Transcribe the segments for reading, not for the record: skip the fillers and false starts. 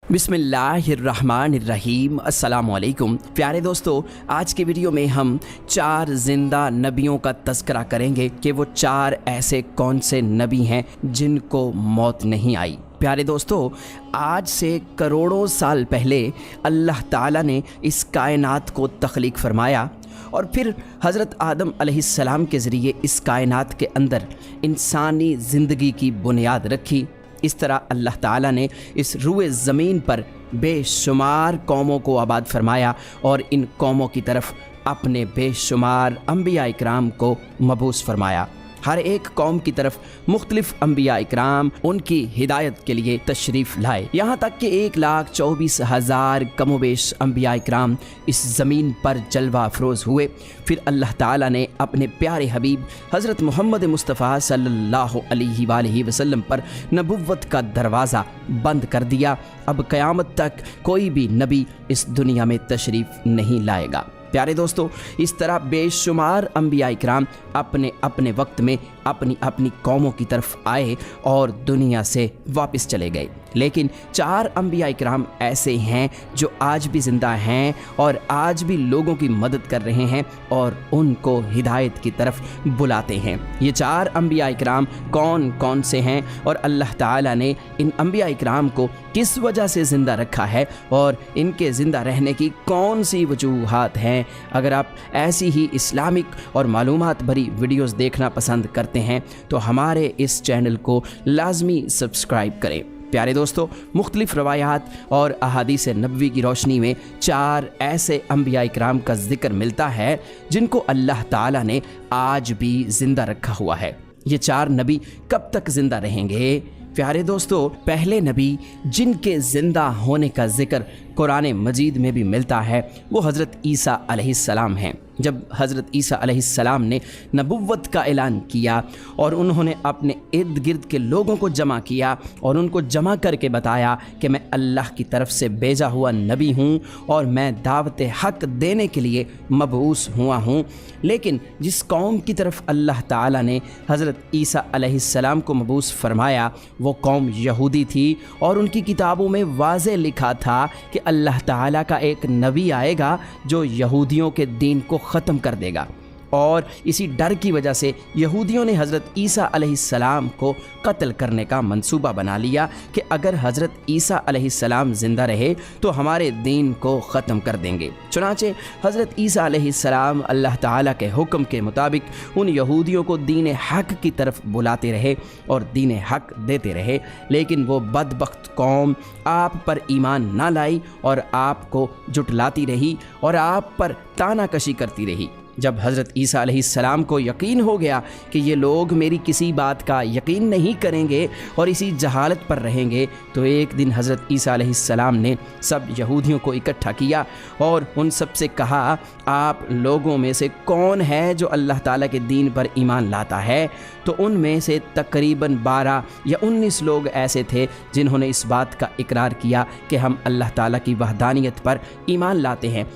बिस्मिल्लाहिर्रहमानिर्रहीम। अस्सलामु अलैकुम प्यारे दोस्तों, आज के वीडियो में हम 4 ज़िंदा नबियों का तज़किरा करेंगे कि वो 4 ऐसे कौन से नबी हैं जिनको मौत नहीं आई। प्यारे दोस्तों, आज से करोड़ों साल पहले अल्लाह ताला ने इस कायनात को तख्लीक फरमाया और फिर हज़रत आदम अलैहिस्सलाम के ज़रिए इस कायनात के अंदर इंसानी ज़िंदगी की बुनियाद रखी। इस तरह अल्लाह ताला ने इस रुए ज़मीन पर बेशुमार कौमों को आबाद फरमाया और इन कौमों की तरफ अपने बेशुमार अंबिया इकराम को मबूस फरमाया। हर एक कौम की तरफ मुख्तलिफ अंबिया इकराम उनकी हिदायत के लिए तशरीफ़ लाए, यहाँ तक कि 1,24,000 कमोबेश अंबिया इकराम इस ज़मीन पर जलवा अफरोज़ हुए। फिर अल्लाह ताला ने अपने प्यारे हबीब हज़रत मोहम्मद मुस्तफ़ा सल्लल्लाहु अलैहि वसल्लम पर नबुव्वत का दरवाज़ा बंद कर दिया। अब क़यामत तक कोई भी नबी इस दुनिया में तशरीफ़ नहीं लाएगा। प्यारे दोस्तों, इस तरह बेशुमार अंबिया इकराम अपने अपने वक्त में अपनी अपनी कौमों की तरफ आए और दुनिया से वापस चले गए। लेकिन 4 अंबिया इकराम ऐसे हैं जो आज भी ज़िंदा हैं और आज भी लोगों की मदद कर रहे हैं और उनको हिदायत की तरफ बुलाते हैं। ये 4 अंबिया इकराम कौन कौन से हैं और अल्लाह ताला ने इन अंबिया इकराम को किस वजह से ज़िंदा रखा है और इनके ज़िंदा रहने की कौन सी वजूहात हैं। अगर आप ऐसी ही इस्लामिक और मालूमात भरी वीडियोज़ देखना पसंद करते हैं तो हमारे इस चैनल को लाजमी सब्सक्राइब करें। प्यारे दोस्तों, मुख्तलिफ रवायात और अहादीस नबवी की रोशनी में 4 ऐसे अंबिया इकराम का जिक्र मिलता है जिनको अल्लाह ताला ने आज भी ज़िंदा रखा हुआ है। ये 4 नबी कब तक ज़िंदा रहेंगे? प्यारे दोस्तों, पहले नबी जिनके ज़िंदा होने का जिक्र कुरान मजीद में भी मिलता है वो हज़रत ईसा अलैहिस्सलाम हैं। जब हज़रत ईसा अलैहिस्सलाम ने नबुव्वत का ऐलान किया और उन्होंने अपने इर्द गिर्द के लोगों को जमा किया और उनको जमा करके बताया कि मैं अल्लाह की तरफ से भेजा हुआ नबी हूँ और मैं दावत हक़ देने के लिए मबऊस हुआ हूँ। लेकिन जिस कौम की तरफ अल्लाह ताला ने हज़रत ईसा अलैहिस्सलाम को मबऊस फरमाया वो कौम यहूदी थी और उनकी किताबों में वाज़े लिखा था कि अल्लाह ताला का एक नबी आएगा जो यहूदियों के दीन को ख़त्म कर देगा। और इसी डर की वजह से यहूदियों ने हज़रत ईसा अलैहिस्सलाम को कत्ल करने का मंसूबा बना लिया कि अगर हज़रत ईसा अलैहिस्सलाम ज़िंदा रहे तो हमारे दीन को ख़त्म कर देंगे। चुनांचे हज़रत ईसा अलैहिस्सलाम अल्लाह ताला के हुक्म के मुताबिक उन यहूदियों को दीन हक़ की तरफ बुलाते रहे और दीन हक़ देते रहे। लेकिन वो बदबख्त कौम आप पर ईमान ना लाई और आपको जुटलाती रही और आप पर तानाकशी करती रही। जब हज़रत ईसा अलैहिस्सलाम को यकीन हो गया कि ये लोग मेरी किसी बात का यकीन नहीं करेंगे और इसी जहालत पर रहेंगे, तो एक दिन हज़रत ईसा अलैहिस्सलाम ने सब यहूदियों को इकट्ठा किया और उन सब से कहा, आप लोगों में से कौन है जो अल्लाह ताला के दीन पर ईमान लाता है? तो उनमें से तकरीबन 12 या 19 लोग ऐसे थे जिन्होंने इस बात का इकरार किया कि हम अल्लाह ताला की वहदानियत पर ईमान लाते हैं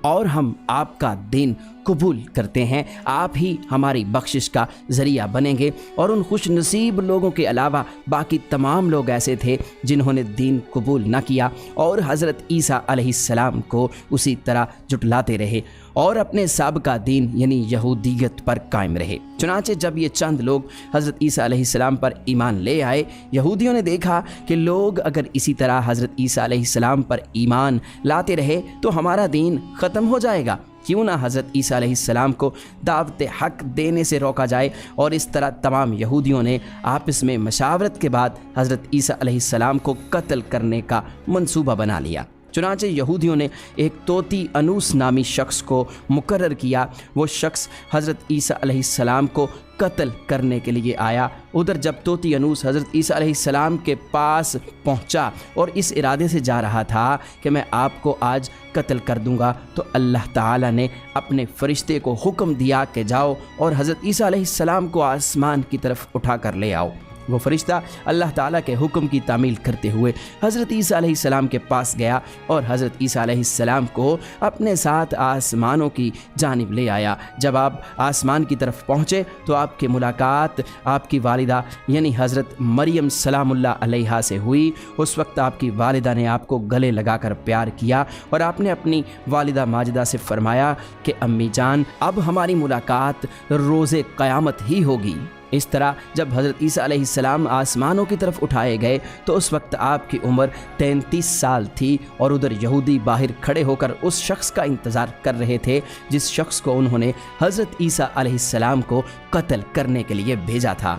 और हम आपका दीन कबूल करते हैं। आप ही हमारी बख्शिश का ज़रिया बनेंगे। और उन खुश नसीब लोगों के अलावा बाकी तमाम लोग ऐसे थे जिन्होंने दीन कबूल न किया और हज़रत ईसा अलैहिस्सलाम को उसी तरह जुटलाते रहे और अपने साबिक़ा दीन यानी यहूदियत पर कायम रहे। चुनांचे जब ये चंद लोग हज़रत ईसा अलैहिस्सलाम पर ईमान ले आए, यहूदियों ने देखा कि लोग अगर इसी तरह हज़रत ईसा अलैहिस्सलाम पर ईमान लाते रहे तो हमारा दीन ख़त्म हो जाएगा। क्यों ना हज़रत ईसा अलैहिस्सलाम को दावत हक़ देने से रोका जाए। और इस तरह तमाम यहूदियों ने आपस में मशावरत के बाद हज़रत ईसा अलैहिस्सलाम को कत्ल करने का मंसूबा बना लिया। चुनांचे यहूदियों ने एक तोती अनूस नामी शख्स को मुकर्रर किया। वो शख्स हज़रत ईसा अलैहिस्सलाम को कत्ल करने के लिए आया। उधर जब तोती अनूस हज़रत ईसा अलैहिस्सलाम के पास पहुंचा और इस इरादे से जा रहा था कि मैं आपको आज कत्ल कर दूंगा, तो अल्लाह ताला ने अपने फ़रिश्ते को हुक्म दिया कि जाओ और हज़रत ईसा अलैहिस्सलाम को आसमान की तरफ उठा कर ले आओ। वो फरिश्ता अल्लाह ताला के हुक्म की तामील करते हुए हज़रत ईसा अलैहिस्सलाम के पास गया और हज़रत ईसा अलैहिस्सलाम को अपने साथ आसमानों की जानिब ले आया। जब आप आसमान की तरफ पहुँचे तो आपकी मुलाकात आपकी वालिदा यानी हज़रत मरियम सलामुल्लाह अलैहा से हुई। उस वक्त आपकी वालिदा ने आपको गले लगाकर प्यार किया और आपने अपनी वालिदा माजिदा से फरमाया कि अम्मी जान, अब हमारी मुलाकात रोज़े क़यामत ही होगी। इस तरह जब हज़रत ईसा अलैहिस्सलाम आसमानों की तरफ उठाए गए तो उस वक्त आपकी उम्र 33 साल थी और उधर यहूदी बाहर खड़े होकर उस शख्स का इंतज़ार कर रहे थे जिस शख्स को उन्होंने हज़रत ईसा अलैहिस्सलाम को कत्ल करने के लिए भेजा था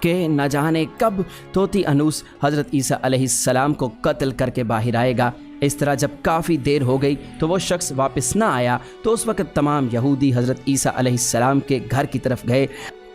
कि न जाने कब तोती अनूस हज़रत ईसा अलैहिस्सलाम को कत्ल करके बाहर आएगा। इस तरह जब काफ़ी देर हो गई तो वो शख्स वापस ना आया तो उस वक्त तमाम यहूदी हज़रत ईसा अलैहिस्सलाम के घर की तरफ गए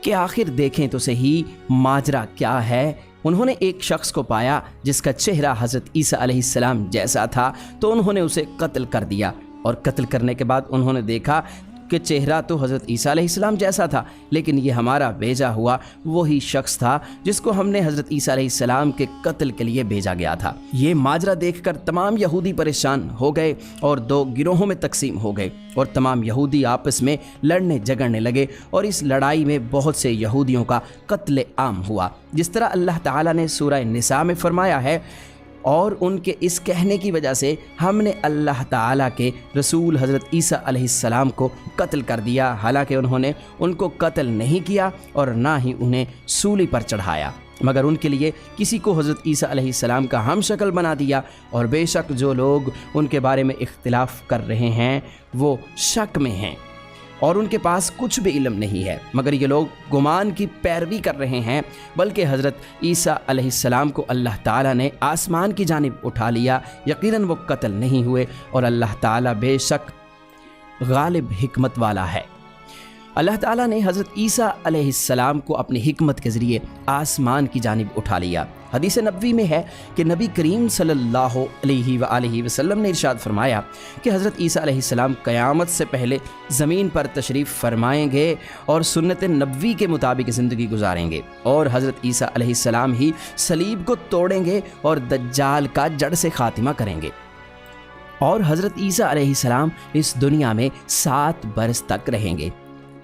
कि आखिर देखें तो सही माजरा क्या है। उन्होंने एक शख्स को पाया जिसका चेहरा हज़रत ईसा अलैहिस्सलाम जैसा था तो उन्होंने उसे कत्ल कर दिया और कत्ल करने के बाद उन्होंने देखा कि चेहरा तो हज़रत ईसा अलैहिस्सलाम जैसा था, लेकिन ये हमारा भेजा हुआ वही शख्स था जिसको हमने हज़रत ईसा अलैहिस्सलाम के कत्ल के लिए भेजा गया था। ये माजरा देखकर तमाम यहूदी परेशान हो गए और दो गिरोहों में तकसीम हो गए और तमाम यहूदी आपस में लड़ने झगड़ने लगे और इस लड़ाई में बहुत से यहूदियों का कत्ल आम हुआ। जिस तरह अल्लाह ताला ने सूरह निसा में फरमाया है, और उनके इस कहने की वजह से हमने अल्लाह ताला के रसूल हज़रत ईसा अलैहिस्सलाम को कत्ल कर दिया, हालांकि उन्होंने उनको कत्ल नहीं किया और ना ही उन्हें सूली पर चढ़ाया, मगर उनके लिए किसी को हज़रत ईसा अलैहिस्सलाम का हम शक्ल बना दिया। और बेशक जो लोग उनके बारे में इख्तिलाफ़ कर रहे हैं वो शक में हैं और उनके पास कुछ भी इल्म नहीं है, मगर ये लोग गुमान की पैरवी कर रहे हैं। बल्कि हज़रत ईसा अलैहिस्सलाम को अल्लाह ताला ने आसमान की जानिब उठा लिया, यकीनन वो कत्ल नहीं हुए और अल्लाह ताला बेशक गालिब हिकमत वाला है। अल्लाह ताला ने हज़रत ईसा अलैहिस्सलाम को अपनी हिकमत के ज़रिए आसमान की जानिब उठा लिया। हदीस नबवी में है कि नबी करीम सल्लल्लाहु अलैहि वसल्लम ने इरशाद फरमाया कि हज़रत ईसा अलैहिस्सलाम क़यामत से पहले ज़मीन पर तशरीफ़ फरमाएंगे और सुन्नत नबवी के मुताबिक ज़िंदगी गुजारेंगे और हज़रत ईसा अलैहिस्सलाम ही सलीब को तोड़ेंगे और दज्जाल का जड़ से ख़ातिमा करेंगे और हज़रत ईसा अलैहिस्सलाम इस दुनिया में 7 बरस तक रहेंगे।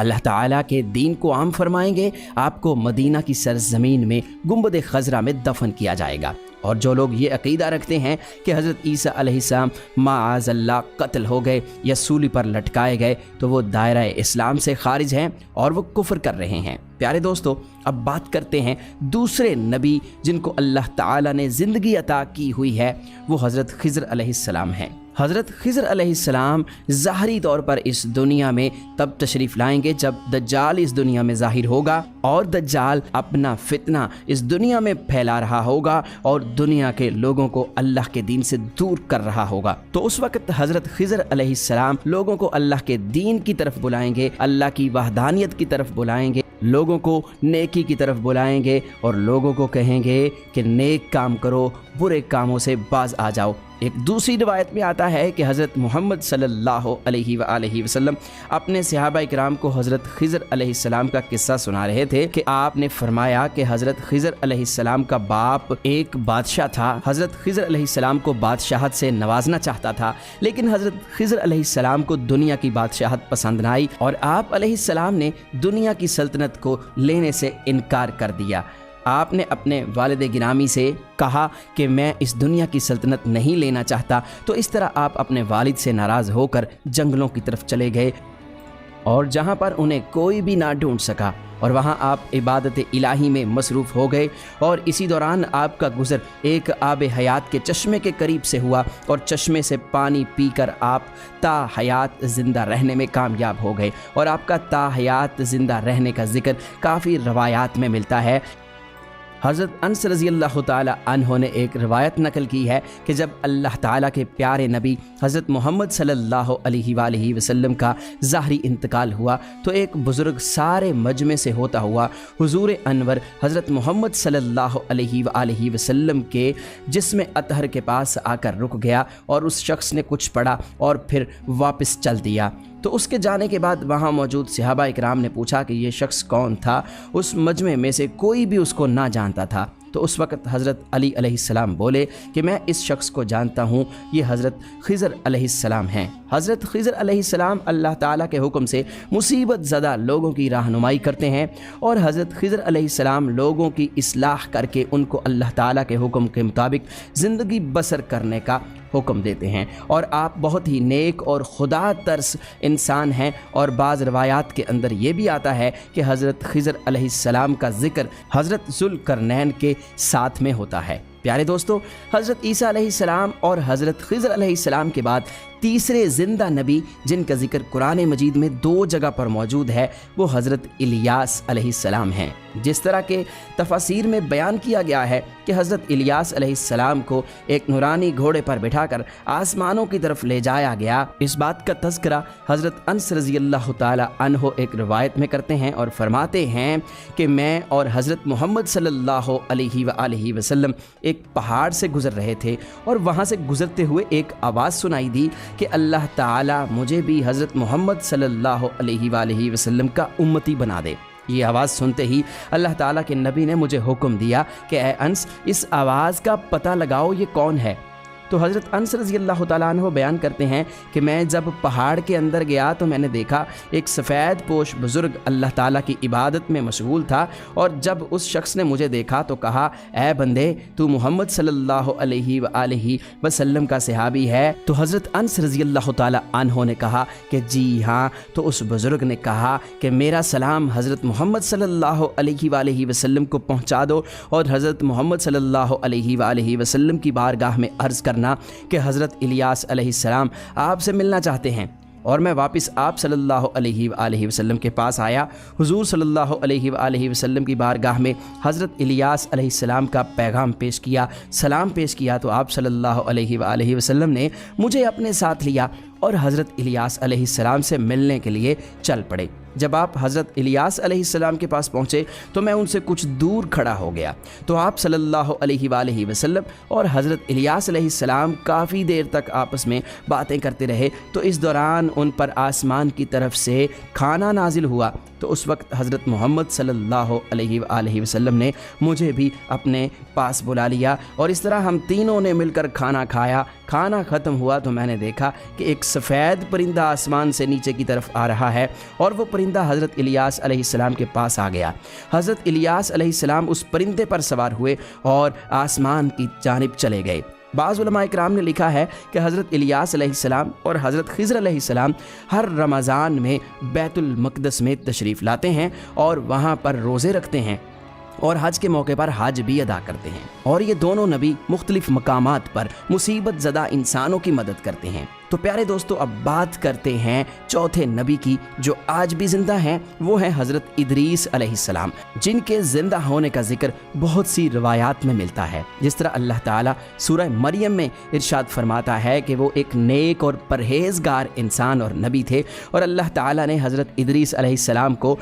अल्लाह ताला के दीन को आम फरमाएंगे, आपको मदीना की सरजमीन में गुंबद खज़रा में दफन किया जाएगा। और जो लोग ये अक़ीदा रखते हैं कि हज़रत ईसा अलैहिस्सलाम माअज़ल्लाह कत्ल हो गए या सूली पर लटकाए गए तो वो दायरा इस्लाम से खारिज हैं और वो कुफ्र कर रहे हैं। प्यारे दोस्तों, अब बात करते हैं दूसरे नबी जिनको अल्लाह ताला ने ज़िंदगी अता की हुई है, वो हज़रत ख़िज़र अलैहिस्सलाम हैं। हज़रत ख़िज़र अलैहिस्सलाम ज़ाहरी तौर पर इस दुनिया में तब तशरीफ़ लाएंगे जब दज्जाल इस दुनिया में ज़ाहिर होगा और दज्जाल अपना फितना इस दुनिया में फैला रहा होगा और दुनिया के लोगों को अल्लाह के दीन से दूर कर रहा होगा। तो उस वक्त हज़रत ख़िज़र अलैहिस्सलाम लोगों को अल्लाह के दीन की तरफ बुलाएंगे, अल्लाह की वहदानियत की तरफ बुलाएंगे, लोगों को नेकी की तरफ बुलाएंगे और लोगों को कहेंगे कि नेक काम करो, बुरे कामों से बाज आ जाओ। एक दूसरी रिवायत में आता है कि हज़रत मोहम्मद सल्लल्लाहु अलैहि वसल्लम अपने सहाबा किराम को हज़रत ख़िज़र अलैहिस्सलाम का किस्सा सुना रहे थे कि आपने फरमाया कि हज़रत ख़िज़र अलैहिस्सलाम का बाप एक बादशाह था। हज़रत ख़िज़र अलैहिस्सलाम को बादशाहत से नवाजना चाहता था, लेकिन हज़रत ख़िज़र अलैहिस्सलाम को दुनिया की बादशाहत पसंद न आई और आप अलैहिस्सलाम ने दुनिया की सल्तनत को लेने से इनकार कर दिया। आपने अपने वालिद गिरामी से कहा कि मैं इस दुनिया की सल्तनत नहीं लेना चाहता, तो इस तरह आप अपने वालिद से नाराज़ होकर जंगलों की तरफ चले गए और जहाँ पर उन्हें कोई भी ना ढूंढ सका और वहाँ आप इबादत इलाही में मसरूफ़ हो गए। और इसी दौरान आपका गुज़र एक आब हयात के चश्मे के करीब से हुआ और चश्मे से पानी पीकर आप ता हयात ज़िंदा रहने में कामयाब हो गए। और आपका ता हयात ज़िंदा रहने का ज़िक्र काफ़ी रवायात में मिलता है। हज़रत अनस रज़ी अल्लाह ताला अन्हो ने एक रवायत नकल की है कि जब अल्लाह ताला के प्यारे नबी हज़रत मोहम्मद सल्लल्लाहु अलैहि वसल्लम का ज़ाहरी इंतकाल हुआ तो एक बुज़ुर्ग सारे मजमे से होता हुआ हुज़ूर अनवर हज़रत मोहम्मद सल्लल्लाहु अलैहि वसल्लम के जिस्म अतहर के पास आकर रुक गया और उस शख्स ने कुछ पढ़ा और फिर वापस चल दिया। तो उसके जाने के बाद वहाँ मौजूद सहाबा इकराम ने पूछा कि ये शख्स कौन था। उस मजमे में से कोई भी उसको ना जानता था। तो उस वक़्त हज़रत अली अलैहिस्सलाम बोले कि मैं इस शख्स को जानता हूँ, ये हज़रत खिज़र अलैहिस्सलाम हैं। हज़रत खिज़र अलैहिस्सलाम अल्लाह ताला के हुक्म से मुसीबत ज़दा लोगों की रहनुमाई करते हैं और हज़रत खिज़र अलैहिस्सलाम लोगों की इस्लाह करके उनको अल्लाह ताला के हुक्म के मुताबिक ज़िंदगी बसर करने का हुक्म देते हैं। और आप बहुत ही नेक और खुदा तरस इंसान हैं। और बाज़ रवायात के अंदर ये भी आता है कि हज़रत खिज़र अलैहिस्सलाम का ज़िक्र हज़रत ज़ुल्करनैन के साथ में होता है। प्यारे दोस्तों, हज़रत ईसा अलैहिस्सलाम और हज़रत खिज़र अलैहिस्सलाम के बाद तीसरे ज़िंदा नबी जिनका ज़िक्र कुरान मजीद में 2 जगह पर मौजूद है वो हज़रत इलियास अलैहिस्सलाम हैं। जिस तरह के तफसीर में बयान किया गया है कि हज़रत इलियास अलैहिस्सलाम को एक नूरानी घोड़े पर बिठाकर आसमानों की तरफ ले जाया गया, इस बात का तज़किरा हज़रत अनस रज़ियल्लाहु ताला अन्हो एक रिवायत में करते हैं और फरमाते हैं कि मैं और हज़रत मोहम्मद सल्लल्लाहु अलैहि वसल्लम एक पहाड़ से गुज़र रहे थे और वहाँ से गुज़रते हुए एक आवाज़ सुनाई दी कि अल्लाह ताला मुझे भी हज़रत मोहम्मद सल्लल्लाहु अलैहि वसल्लम का उम्मती बना दे। ये आवाज़ सुनते ही अल्लाह ताला के नबी ने मुझे हुक्म दिया कि ए अंस, इस आवाज़ का पता लगाओ ये कौन है। तो हज़रत अनस रज़ियल्लाहु ताला अन्हु बयान करते हैं कि मैं जब पहाड़ के अंदर गया तो मैंने देखा एक सफ़ेद पोश बुज़ुर्ग अल्लाह ताला की इबादत में मशगूल था। और जब उस शख्स ने मुझे देखा तो कहा, ए बंदे, तू मोहम्मद सल्लल्लाहु अलैहि वसल्लम का सहाबी है। तो हज़रत अनस रज़ियल्लाहु ताला अन्हु ने कहा कि जी हाँ। तो उस बुज़ुर्ग ने कहा कि मेरा सलाम हज़रत मोहम्मद सल्लल्लाहु अलैहि वसल्लम को पहुँचा दो और हज़रत मोहम्मद सल्लल्लाहु अलैहि वसल्लम की बारगाह में अर्ज़ करना कि हज़रत इलियास अलैहिस्सलाम आपसे मिलना चाहते हैं। और मैं वापस आप सल्लल्लाहु अलैहि वसल्लम के पास आया। हुजूर सल्लल्लाहु अलैहि वसल्लम की बारगाह में हज़रत इलियास अलैहिस्सलाम का पैगाम पेश किया, सलाम पेश किया। तो आप सल्लल्लाहु अलैहि वसल्लम ने मुझे अपने साथ लिया और हज़रत इलियास अलैहिस्सलाम से मिलने के लिए चल पड़े। जब आप हज़रत इलियास अलैहिस्सलाम के पास पहुँचे तो मैं उनसे कुछ दूर खड़ा हो गया। तो आप सल्लल्लाहु अलैहि वसल्लम और हज़रत इलियास अलैहिस्सलाम काफ़ी देर तक आपस में बातें करते रहे। तो इस दौरान उन पर आसमान की तरफ से खाना नाजिल हुआ। तो उस वक्त हज़रत मोहम्मद सल्लल्लाहु अलैहि वसल्लम ने मुझे भी अपने पास बुला लिया और इस तरह हम तीनों ने मिलकर खाना खाया। खाना ख़त्म हुआ तो मैंने देखा कि एक सफ़ेद परिंदा आसमान से नीचे की तरफ आ रहा है और वो परिंदा हज़रत इलियास अलैहिस्सलाम के पास आ गया। हज़रत इलियास अलैहिस्सलाम उस परिंदे पर सवार हुए और आसमान की जानिब चले गए। बाज़ उलमा इकराम ने लिखा है कि हज़रत इलियास अलैहिस्सलाम और हज़रत खिज़र अलैहिस्सलाम हर रमज़ान में बैतुल मक़दस में तशरीफ़ लाते हैं और वहाँ पर रोज़े रखते हैं और हज के मौके पर हज भी अदा करते हैं। और ये दोनों नबी मुख्तलिफ मकामात पर मुसीबत ज़दा इंसानों की मदद करते हैं। तो प्यारे दोस्तों, अब बात करते हैं चौथे नबी की जो आज भी ज़िंदा हैं। वो हैं हज़रत इदरीस अलैहिस्सलाम, जिनके ज़िंदा होने का जिक्र बहुत सी रवायात में मिलता है। जिस तरह अल्लाह ताला सूरह मरियम में इरशाद फरमाता है कि वो एक नेक और परहेज़गार इंसान और नबी थे और अल्लाह ताला ने हज़रत इदरीस अलैहिस्सलाम को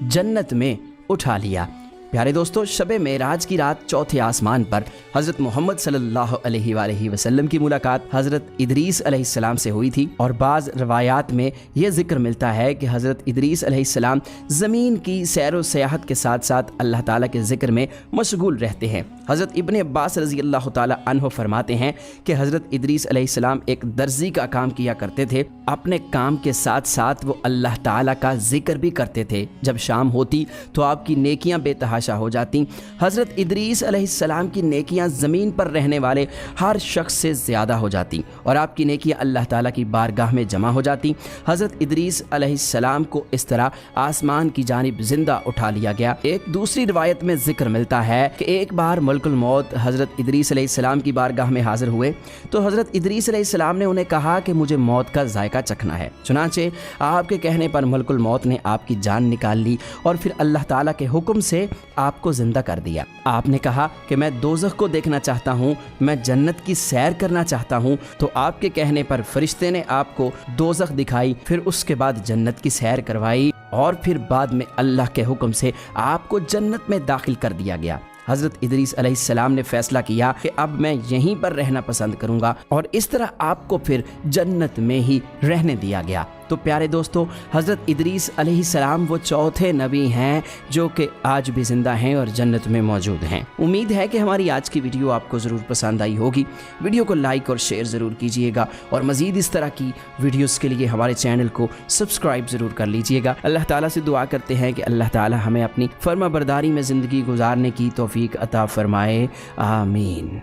जन्नत में उठा लिया। प्यारे दोस्तों, शब मेराज की रात चौथे आसमान पर हज़रत मोहम्मद सल्लल्लाहु अलैहि वसल्लम की मुलाकात हज़रत इदरीस अलैहिस्सलाम से हुई थी। और बाज़ रवायात में यह जिक्र मिलता है कि हज़रत इदरीस अलैहिस्सलाम ज़मीन की सैर व सयाहत के साथ साथ अल्लाह ताला के ज़िक्र में मशगूल रहते हैं। हज़रत इब्न अब्बास रज़ियल्लाहु ताला अन्हु फरमाते हैं कि हज़रत इदरीस अलैहिस्सलाम एक दर्जी का काम किया करते थे। अपने काम के साथ साथ वो अल्लाह ताला का जिक्र भी करते थे। जब शाम होती तो आपकी नेकियां बेतहाशा हो जाती। हज़रत इदरीस अलैहिस्सलाम की नेकियां ज़मीन पर रहने वाले हर शख्स से ज़्यादा हो जाती और आपकी नेकियां अल्लाह ताला की बारगाह में जमा हो जाती। हज़रत इदरीस अलैहिस्सलाम को इस तरह आसमान की जानिब ज़िंदा उठा लिया गया। एक दूसरी रिवायत में जिक्र मिलता है कि एक बार मलकुल मौत हज़रत इदरीस अलैहिस्सलाम की बारगाह में हाजिर हुए तो हज़रत इदरीस अलैहिस्सलाम ने उन्हें कहा कि मुझे मौत का जायका चखना है। चुनांचे आपके कहने पर मलकुल मौत ने आपकी जान निकाल ली और फिर अल्लाह ताला के हुक्म से आपको जिंदा कर दिया। आपने कहा कि मैं दोज़ख को देखना चाहता हूँ, मैं जन्नत की सैर करना चाहता हूँ। तो आपके कहने पर फरिश्ते ने आपको दोज़ख दिखाई, फिर उसके बाद जन्नत की सैर करवाई और फिर बाद में अल्लाह के हुक्म से आपको जन्नत में दाखिल कर दिया गया। हज़रत इदरीस अलैहिस्सलाम ने फैसला किया कि अब मैं यहीं पर रहना पसंद करूंगा और इस तरह आपको फिर जन्नत में ही रहने दिया गया। तो प्यारे दोस्तों, हज़रत इदरीस अलैहिस्सलाम वो चौथे नबी हैं जो कि आज भी ज़िंदा हैं और जन्नत में मौजूद हैं। उम्मीद है कि हमारी आज की वीडियो आपको ज़रूर पसंद आई होगी। वीडियो को लाइक और शेयर ज़रूर कीजिएगा और मज़ीद इस तरह की वीडियोस के लिए हमारे चैनल को सब्सक्राइब ज़रूर कर लीजिएगा। अल्लाह ताला से दुआ करते हैं कि अल्लाह ताला हमें अपनी फर्माबरदारी में ज़िंदगी गुजारने की तौफीक अता फ़रमाए। आमीन।